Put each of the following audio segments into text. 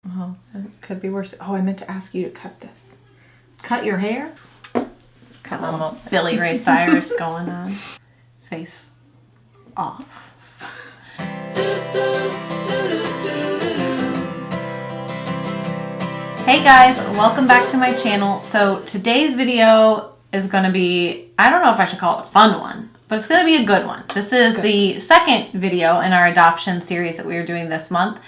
Oh, it could be worse. Oh, I meant to ask you to cut this. Cut your hair? Got a little Billy Ray Cyrus going on. Face off. Hey guys, welcome back to my channel. So today's video is going to be, I don't know if I should call it a fun one, but it's going to be a good one. This is the second video in our adoption series that we are doing this month.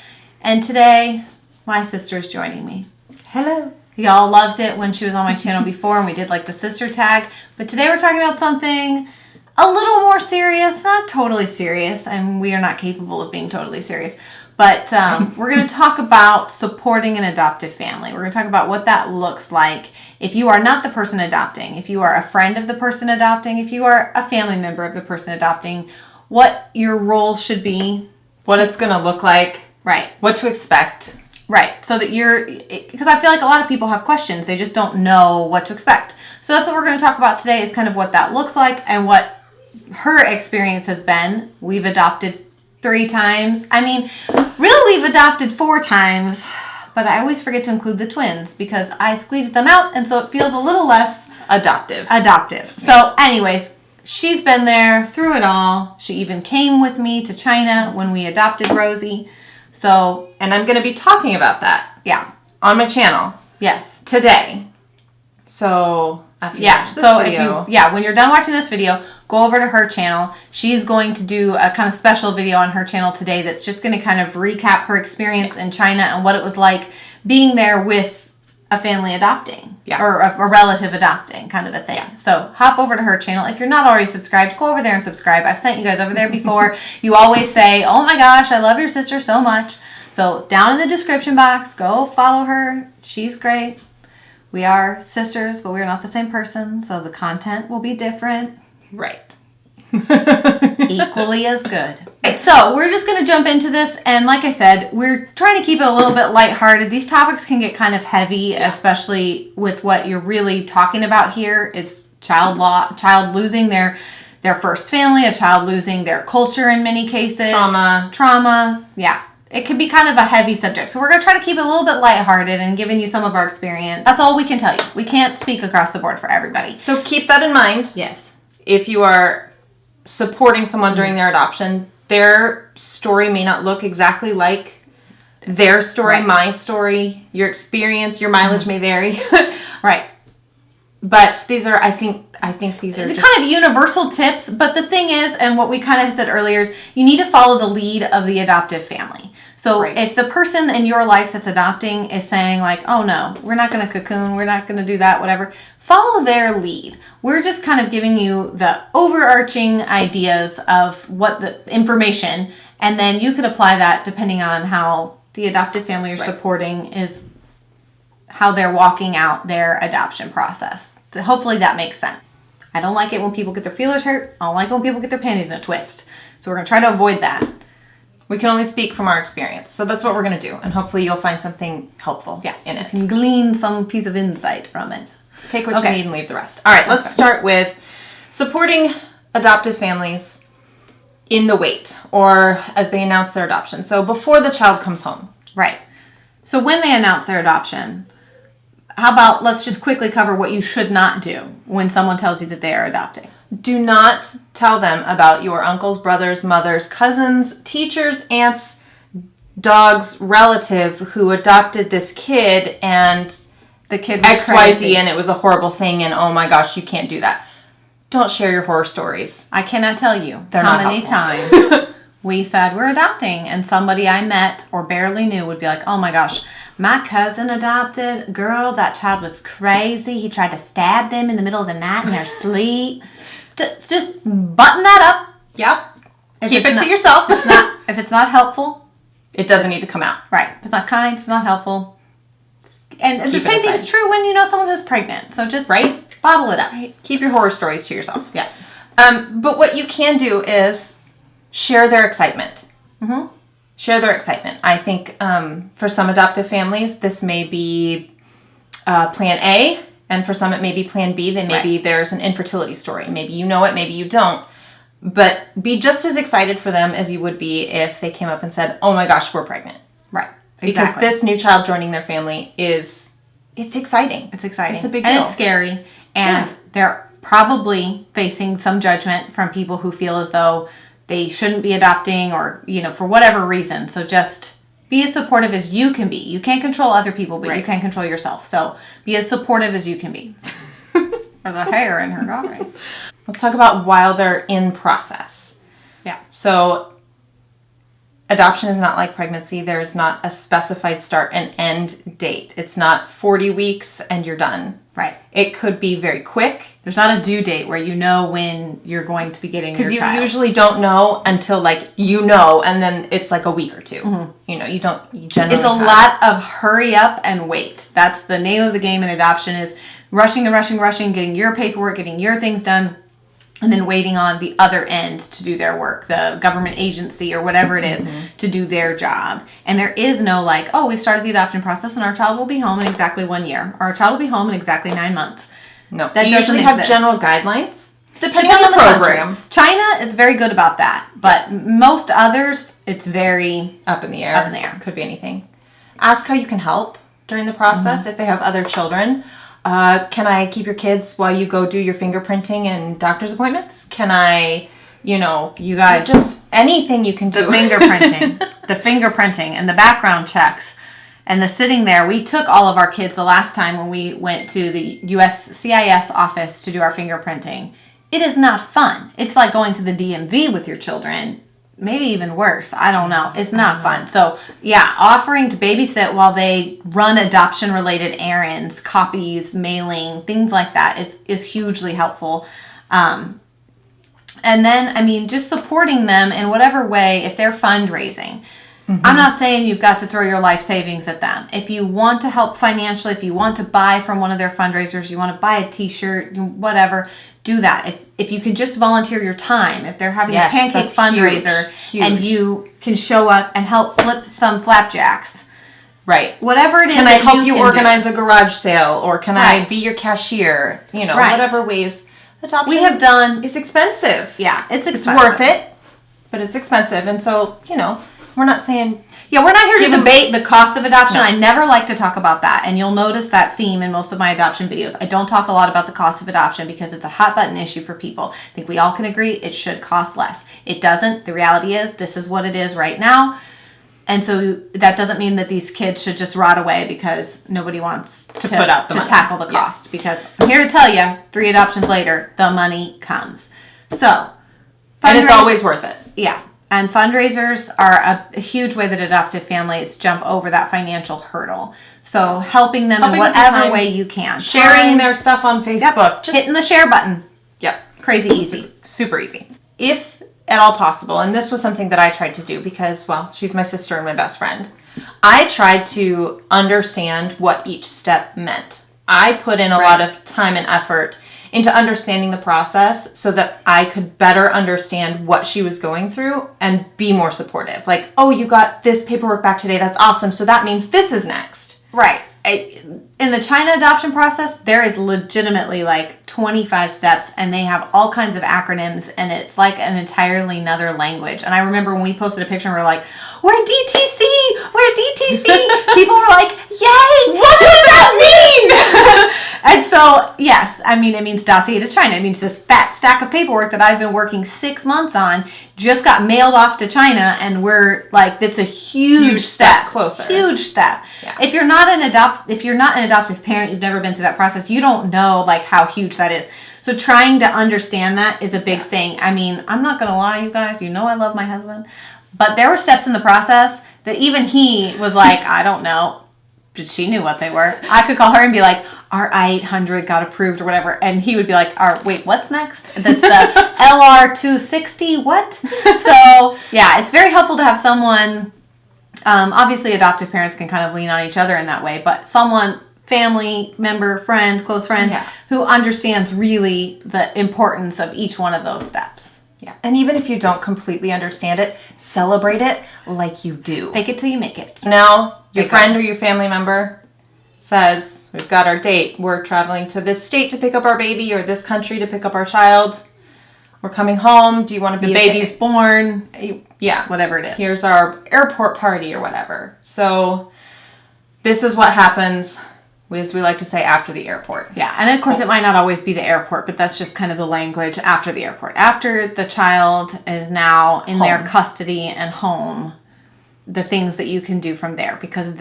And today, my sister's joining me. Hello. Y'all loved it when she was on my channel before and we did like the sister tag. But today we're talking about something a little more serious, not totally serious, and we are not capable of being totally serious. But we're going to talk about supporting an adoptive family. We're going to talk about what that looks like if you are not the person adopting, if you are a friend of the person adopting, if you are a family member of the person adopting, what your role should be. What it's going to look like. Right. What to expect. Right. So that because I feel like a lot of people have questions. They just don't know what to expect. So that's what we're going to talk about today is kind of what that looks like and what her experience has been. We've adopted 3 times. I mean, really we've adopted 4 times, but I always forget to include the twins because I squeeze them out and so it feels a little less Adoptive. So anyways, she's been there through it all. She even came with me to China when we adopted Rosie. So, and I'm going to be talking about that. Yeah. On my channel. Yes. Today. So, after you watch this video. When you're done watching this video, go over to her channel. She's going to do a kind of special video on her channel today that's just going to kind of recap her experience in China and what it was like being there with a family adopting. Yeah. Or a relative adopting kind of a thing. Yeah. So hop over to her channel. If you're not already subscribed, go over there and subscribe. I've sent you guys over there before. You always say, oh my gosh, I love your sister so much. So down in the description box, go follow her. She's great. We are sisters, but we're not the same person. So the content will be different. Right. Equally as good. So we're just going to jump into this. And like I said, we're trying to keep it a little bit lighthearted. These topics can get kind of heavy, especially with what you're really talking about here is child losing their first family, a child losing their culture in many cases. Trauma. Yeah. It can be kind of a heavy subject. So we're going to try to keep it a little bit lighthearted and giving you some of our experience. That's all we can tell you. We can't speak across the board for everybody. So keep that in mind. Yes. If you are supporting someone during their adoption, their story may not look exactly like their story, right. My story, your experience, your mileage may vary. Right. But these are, I think these are it's kind of universal tips. But the thing is, and what we kind of said earlier is you need to follow the lead of the adoptive family. So right. If the person in your life that's adopting is saying like, oh no, we're not going to cocoon, we're not going to do that, whatever, follow their lead. We're just kind of giving you the overarching ideas of what the information, and then you could apply that depending on how the adoptive family you're supporting is, how they're walking out their adoption process. So hopefully that makes sense. I don't like it when people get their feelers hurt. I don't like it when people get their panties in a twist. So we're going to try to avoid that. We can only speak from our experience. So that's what we're going to do. And hopefully you'll find something helpful in it. You can glean some piece of insight from it. Take what you need and leave the rest. All right, let's start with supporting adoptive families in the wait, or as they announce their adoption. So before the child comes home. Right. So when they announce their adoption, how about let's just quickly cover what you should not do when someone tells you that they are adopting. Do not tell them about your uncles, brothers, mothers, cousins, teachers, aunts, dogs, relative who adopted this kid and the kid was XYZ crazy. And it was a horrible thing and oh my gosh, you can't do that. Don't share your horror stories. I cannot tell you They're how not many helpful. times we said we're adopting and somebody I met or barely knew would be like, oh my gosh, my cousin adopted. Girl, that child was crazy. He tried to stab them in the middle of the night in their sleep. Just button that up. Yep. Keep it to yourself. If it's not helpful, it doesn't need to come out. Right. If it's not kind, if it's not helpful. And the same thing is true when you know someone who's pregnant. So just bottle it up. Right. Keep your horror stories to yourself. Yeah. But what you can do is share their excitement. Mm-hmm. Share their excitement. I think for some adoptive families, this may be plan A, and for some it may be plan B. Then maybe there's an infertility story. Maybe you know it, maybe you don't. But be just as excited for them as you would be if they came up and said, oh my gosh, we're pregnant. Right. Because this new child joining their family it's exciting. It's exciting. It's a big deal. And it's scary. And they're probably facing some judgment from people who feel as though they shouldn't be adopting or, for whatever reason. So just be as supportive as you can be. You can't control other people, but you can control yourself. So be as supportive as you can be. Or the hair in her gallery. Let's talk about while they're in process. Yeah. So adoption is not like pregnancy. There's not a specified start and end date. It's not 40 weeks and you're done. Right. It could be very quick. There's not a due date where you know when you're going to be getting your child. Because you usually don't know until and then it's like a week or two. Mm-hmm. You generally It's a lot of hurry up and wait. That's the name of the game in adoption is rushing, getting your paperwork, getting your things done, and then waiting on the other end to do their work, the government agency or whatever it is to do their job. And there is no we've started the adoption process and our child will be home in exactly 1 year. Or our child will be home in exactly 9 months. No, that you usually have general guidelines depending on the program. Country. China is very good about that, but most others, it's very up in the air. Could be anything. Ask how you can help during the process if they have other children. Can I keep your kids while you go do your fingerprinting and doctor's appointments? Can I, you guys, just anything you can do. The fingerprinting and the background checks and the sitting there. We took all of our kids the last time when we went to the USCIS office to do our fingerprinting. It is not fun. It's like going to the DMV with your children. Maybe even worse. I don't know. It's not fun. So, offering to babysit while they run adoption-related errands, copies, mailing, things like that is hugely helpful. And then, just supporting them in whatever way, if they're fundraising. I'm not saying you've got to throw your life savings at them. If you want to help financially, if you want to buy from one of their fundraisers, you want to buy a t-shirt, whatever, do that. If you can just volunteer your time, if they're having a pancake fundraiser and you can show up and help flip some flapjacks. Right. Whatever it is. Can I help you organize a garage sale or can I be your cashier? Whatever ways. Adoption we have done is expensive. Yeah, it's expensive. It's worth it, but it's expensive. And so, we're not saying... Yeah, we're not here to debate the cost of adoption. No. I never like to talk about that. And you'll notice that theme in most of my adoption videos. I don't talk a lot about the cost of adoption because it's a hot button issue for people. I think we all can agree it should cost less. It doesn't. The reality is this is what it is right now. And so that doesn't mean that these kids should just rot away because nobody wants to put up to tackle the cost. Yeah. Because I'm here to tell you, 3 adoptions later, the money comes. So, and it's always worth it. Yeah. And fundraisers are a huge way that adoptive families jump over that financial hurdle. So helping them in whatever way you can. Sharing their stuff on Facebook. Yep. Just hitting the share button. Yep. Crazy easy. Super easy. If at all possible, and this was something that I tried to do because, she's my sister and my best friend. I tried to understand what each step meant. I put in a lot of time and effort into understanding the process so that I could better understand what she was going through and be more supportive. Like, you got this paperwork back today. That's awesome. So that means this is next. Right. In the China adoption process, there is legitimately 25 steps and they have all kinds of acronyms and it's like an entirely another language. And I remember when we posted a picture and we were like, we're DTC! We're DTC! People were like, yay! What does that mean? And so, yes, it means dossier to China. It means this fat stack of paperwork that I've been working 6 months on just got mailed off to China, and we're that's a huge step closer. Huge step. Yeah. If you're not an adoptive parent, you've never been through that process, you don't know how huge that is. So trying to understand that is a big thing. I'm not gonna lie, you guys. I love my husband, but there were steps in the process that even he was like, I don't know. But she knew what they were. I could call her and be like, our I-800 got approved or whatever. And he would be like, wait, what's next? That's the LR260, what? So, it's very helpful to have someone, obviously adoptive parents can kind of lean on each other in that way, but someone, family member, friend, close friend, who understands really the importance of each one of those steps. Yeah. And even if you don't completely understand it, celebrate it like you do. Fake it till you make it. Now, your friend or your family member says, we've got our date. We're traveling to this state to pick up our baby or this country to pick up our child. we're coming home. Do you want to be the baby's born? Yeah. Whatever it is. Here's our airport party or whatever. So this is what happens, as we like to say, after the airport. Yeah, and of course it might not always be the airport, but that's just kind of the language after the airport. After the child is now in their custody and home, the things that you can do from there, because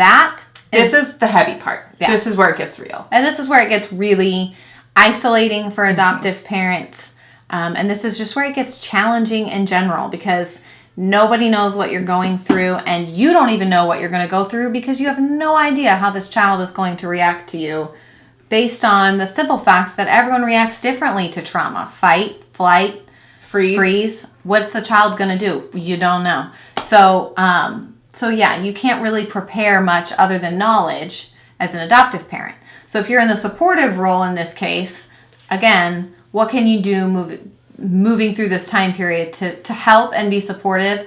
this is the heavy part. Yeah. This is where it gets real. And this is where it gets really isolating for adoptive parents. And this is just where it gets challenging in general, because nobody knows what you're going through, and you don't even know what you're going to go through because you have no idea how this child is going to react to you, based on the simple fact that everyone reacts differently to trauma. Fight, flight, freeze. What's the child going to do? You don't know. So yeah, you can't really prepare much other than knowledge as an adoptive parent. So if you're in the supportive role in this case, again, what can you do moving through this time period to help and be supportive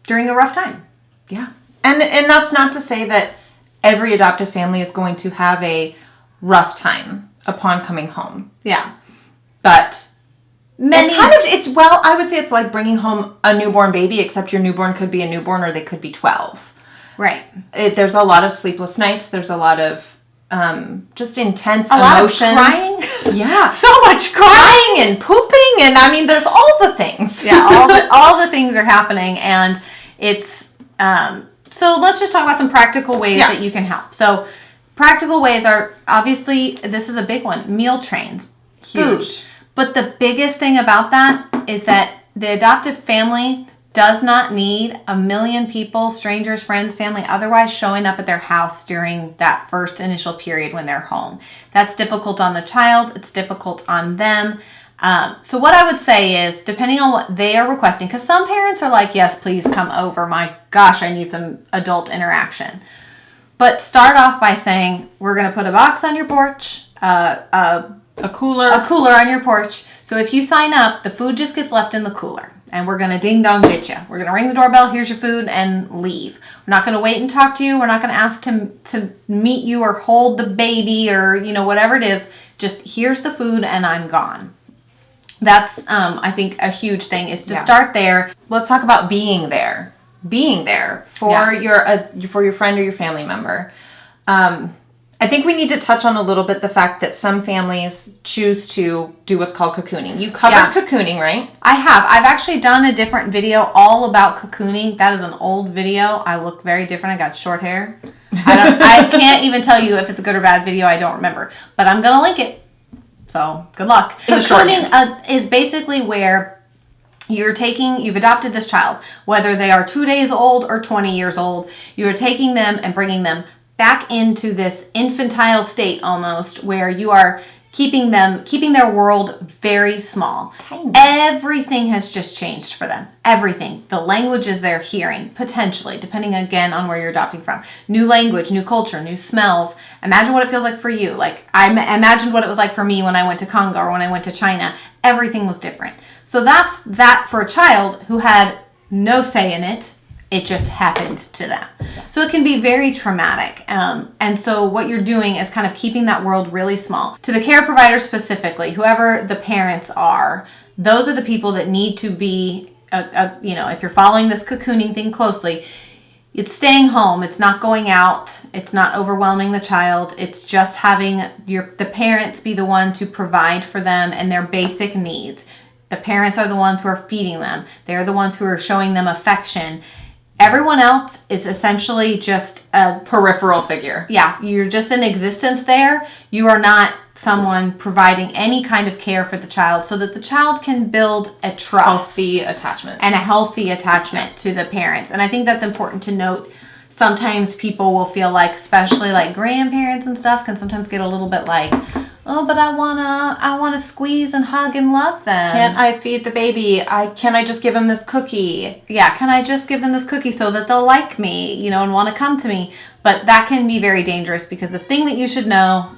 during a rough time? Yeah. And that's not to say that every adoptive family is going to have a rough time upon coming home. Yeah. But I would say it's like bringing home a newborn baby, except your newborn could be a newborn or they could be 12. Right. There's a lot of sleepless nights. There's a lot of just intense A emotions. lot of crying. Yeah. So much crying and pooping, and I mean, there's all the things. Yeah, all the things are happening, and it's so let's just talk about some practical ways that you can help. So practical ways are, obviously, this is a big one, meal trains. Huge. Food. But the biggest thing about that is that the adoptive family does not need a million people, strangers, friends, family, otherwise showing up at their house during that first initial period when they're home. That's difficult on the child. It's difficult on them. So what I would say is, depending on what they are requesting, because some parents are like, yes, please come over. My gosh, I need some adult interaction. But start off by saying, we're going to put a box on your porch, a cooler on your porch. So if you sign up, the food just gets left in the cooler. And we're going to ding dong ditch you. We're going to ring the doorbell, here's your food, and leave. We're not going to wait and talk to you. We're not going to ask to meet you or hold the baby or, whatever it is. Just here's the food and I'm gone. That's, I think, a huge thing is to start there. Let's talk about being there. Being there for your friend or your family member. I think we need to touch on a little bit the fact that some families choose to do what's called cocooning. You covered cocooning, right? I have. I've actually done a different video all about cocooning. That is an old video. I look very different. I got short hair. I can't even tell you if it's a good or bad video. I don't remember. But I'm going to link it. So good luck. Cocooning is basically where you've adopted this child, whether they are 2 days old or 20 years old. You are taking them and bringing them back into this infantile state almost, where you are keeping their world very small. Tiny. Everything has just changed for them. Everything. The languages they're hearing, potentially, depending again on where you're adopting from. New language, new culture, new smells. Imagine what it feels like for you. Like, I imagined what it was like for me when I went to Congo or when I went to China. Everything was different. So that's that for a child who had no say in it. It just happened to them. So it can be very traumatic. And so what you're doing is kind of keeping that world really small. To the care provider specifically, whoever the parents are, those are the people that need to be, if you're following this cocooning thing closely, it's staying home. It's not going out. It's not overwhelming the child. It's just having the parents be the one to provide for them and their basic needs. The parents are the ones who are feeding them. They're the ones who are showing them affection. Everyone else is essentially just a peripheral figure. Yeah, you're just in existence there. You are not someone providing any kind of care for the child so that the child can build a trust. Healthy attachment. And a healthy attachment to the parents. And I think that's important to note. Sometimes people will feel like, especially like grandparents and stuff, can sometimes get a little bit like, oh, but I wanna squeeze and hug and love them. Can't I feed the baby? Can I just give him this cookie? Yeah, can I just give them this cookie so that they'll like me, and want to come to me? But that can be very dangerous, because the thing that you should know,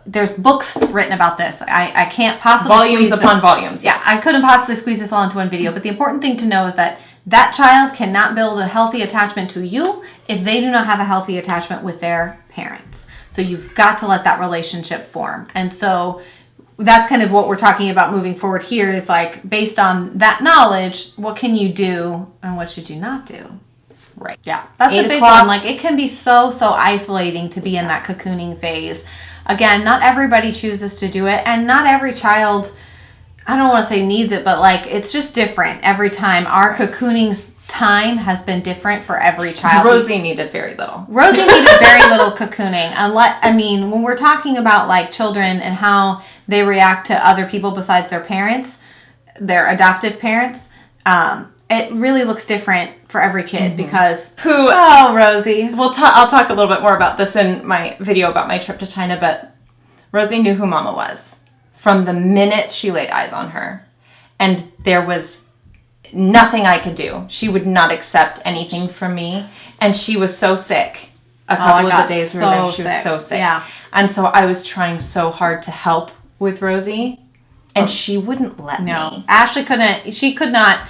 there's books written about this. I can't possibly volumes upon volumes. Yes. Yeah, I couldn't possibly squeeze this all into one video. But the important thing to know is that child cannot build a healthy attachment to you if they do not have a healthy attachment with their parents. So you've got to let that relationship form. And so that's kind of what we're talking about moving forward here is like, based on that knowledge, what can you do and what should you not do? Right. Yeah. That's a big one. Like, it can be so isolating to be in that cocooning phase. Again, not everybody chooses to do it, and not every child, I don't want to say needs it, but like, it's just different every time. Our cocooning time has been different for every child. Rosie needed very little. Rosie needed very little cocooning. I mean, when we're talking about like children and how they react to other people besides their parents, their adoptive parents, it really looks different for every kid because Rosie. I'll talk a little bit more about this in my video about my trip to China, but Rosie knew who Mama was from the minute she laid eyes on her, and there was nothing I could do. She would not accept anything from me, and she was so sick. A couple of the days we were there, she was so sick. Yeah. And so I was trying so hard to help with Rosie, and she wouldn't let me. Ashley could not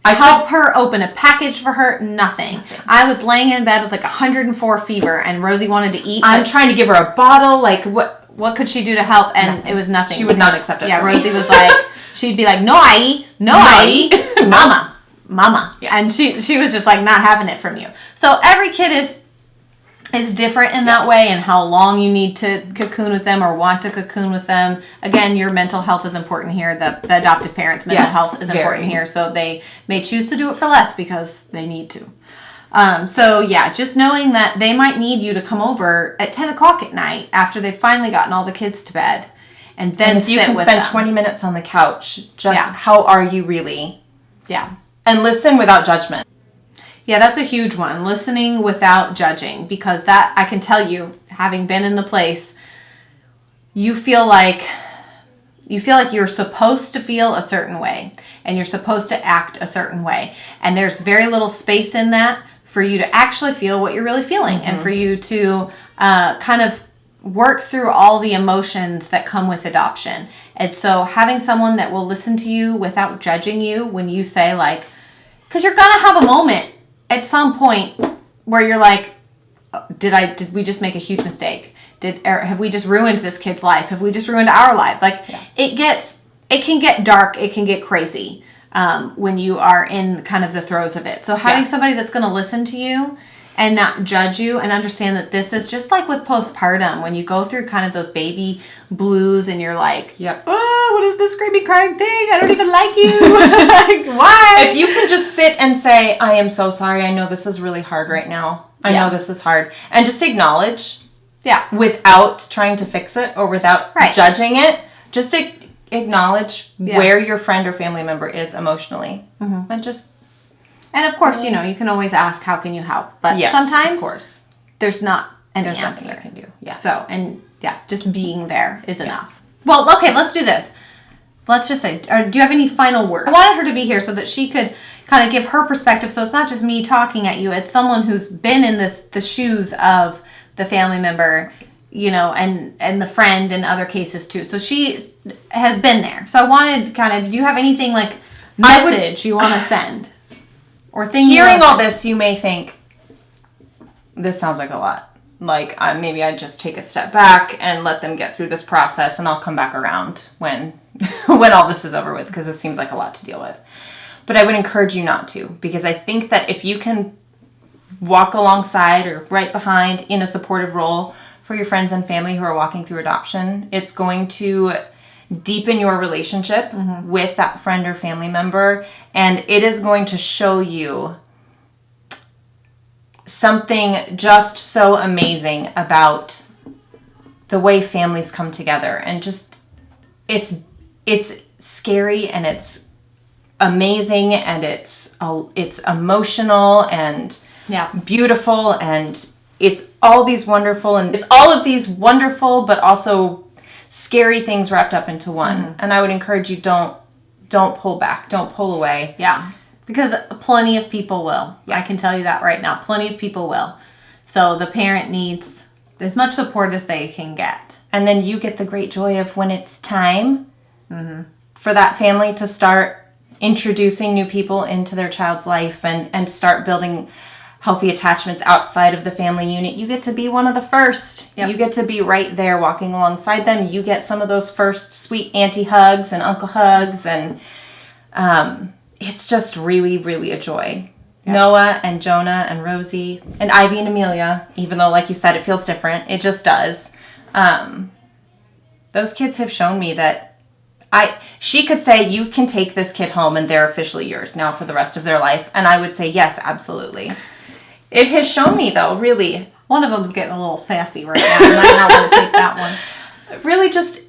help her open a package for her, nothing. I was laying in bed with like 104 fever, and Rosie wanted to eat. I'm trying to give her a bottle, like what could she do to help? And nothing. It was nothing. She would not accept it. Yeah, Rosie was like, she'd be like, no, mama. Yeah. And she was just like not having it from you. So every kid is different in that way, and how long you need to cocoon with them or want to cocoon with them. Again, your mental health is important here. The adoptive parents' mental health is important here. So they may choose to do it for less because they need to. Just knowing that they might need you to come over at 10 o'clock at night after they've finally gotten all the kids to bed, and then if you can spend 20 minutes on the couch, how are you really? Yeah. And listen without judgment. Yeah, that's a huge one. Listening without judging, because that, I can tell you, having been in the place, you feel like you're supposed to feel a certain way, and you're supposed to act a certain way. And there's very little space in that for you to actually feel what you're really feeling, and for you to kind of work through all the emotions that come with adoption. And so having someone that will listen to you without judging you when you say, like, because you're going to have a moment at some point where you're like, did we just make a huge mistake? Have we just ruined this kid's life? Have we just ruined our lives? Like, it can get dark. It can get crazy when you are in kind of the throes of it. So having somebody that's going to listen to you and not judge you, and understand that this is just like with postpartum, when you go through kind of those baby blues and you're like, oh, what is this screaming, crying thing? I don't even like you. Like, why? If you can just sit and say, I am so sorry. I know this is really hard right now. I know this is hard. And just acknowledge, without trying to fix it or without judging it, just acknowledge where your friend or family member is emotionally. And of course, you can always ask, how can you help? But sometimes, of course, there's not an answer. Nothing you can do. Yeah. So, just being there is enough. Well, okay, let's do this. Let's just say, do you have any final words? I wanted her to be here so that she could kind of give her perspective. So it's not just me talking at you. It's someone who's been in the shoes of the family member, and the friend in other cases too. So she has been there. So I wanted do you have anything like message you want to send? Or hearing all this, you may think, this sounds like a lot. Like, maybe I just take a step back and let them get through this process, and I'll come back around when all this is over with, because this seems like a lot to deal with. But I would encourage you not to, because I think that if you can walk alongside or right behind in a supportive role for your friends and family who are walking through adoption, it's going to deepen your relationship with that friend or family member, and it is going to show you something just so amazing about the way families come together. And just it's scary, and it's amazing, and it's emotional and beautiful, and it's all these wonderful, and it's all of these wonderful but also scary things wrapped up into one. And I would encourage you, don't pull back, don't pull away. Yeah, because plenty of people will. I can tell you that right now. Plenty of people will. So the parent needs as much support as they can get. And then you get the great joy of when it's time for that family to start introducing new people into their child's life, and start building healthy attachments outside of the family unit, you get to be one of the first. Yep. You get to be right there walking alongside them. You get some of those first sweet auntie hugs and uncle hugs, and it's just really, really a joy. Yep. Noah and Jonah and Rosie and Ivy and Amelia, even though, like you said, it feels different. It just does. Those kids have shown me that she could say, you can take this kid home and they're officially yours now for the rest of their life. And I would say, yes, absolutely. It has shown me, though, really. One of them's getting a little sassy right now. I might not want to take that one. Really just...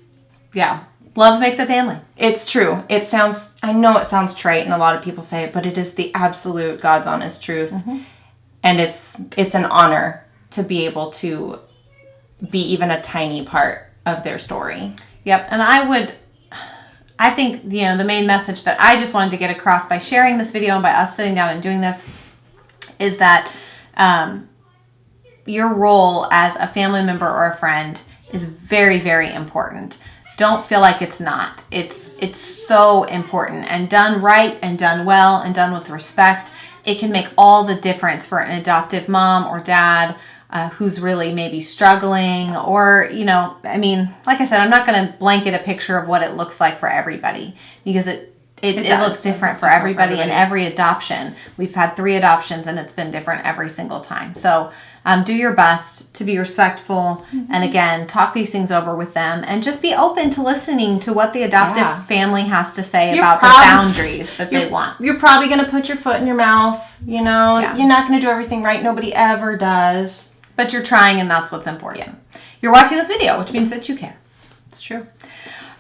Yeah. Love makes a family. It's true. I know it sounds trite and a lot of people say it, but it is the absolute God's honest truth. Mm-hmm. And it's an honor to be able to be even a tiny part of their story. Yep. And I think, the main message that I just wanted to get across by sharing this video and by us sitting down and doing this is that your role as a family member or a friend is very, very important. Don't feel like it's not. It's so important, and done right and done well and done with respect, it can make all the difference for an adoptive mom or dad who's really maybe struggling, or, like I said, I'm not going to blanket a picture of what it looks like for everybody, because it looks different for everybody in every adoption. We've had 3 adoptions and it's been different every single time. So do your best to be respectful, mm-hmm. and again, talk these things over with them, and just be open to listening to what the adoptive family has to say about the boundaries that they want. You're probably going to put your foot in your mouth, You're not going to do everything right. Nobody ever does. But you're trying, and that's what's important. Yeah. You're watching this video, which means that you care. It's true.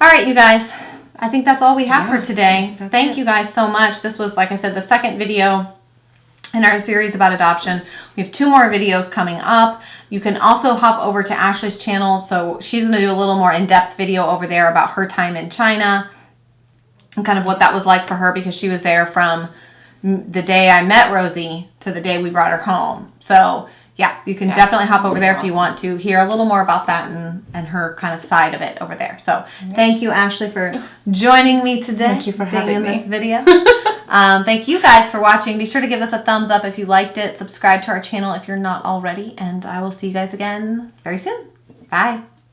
All right, you guys. I think that's all we have for today. Thank you guys so much. This was, like I said, the second video in our series about adoption. We have 2 more videos coming up. You can also hop over to Ashley's channel. So she's going to do a little more in-depth video over there about her time in China and kind of what that was like for her, because she was there from the day I met Rosie to the day we brought her home. So yeah, you can definitely hop over there if you want to hear a little more about that and her kind of side of it over there. So thank you, Ashley, for joining me today. Thank you for having me. This video. Thank you guys for watching. Be sure to give us a thumbs up if you liked it. Subscribe to our channel if you're not already. And I will see you guys again very soon. Bye.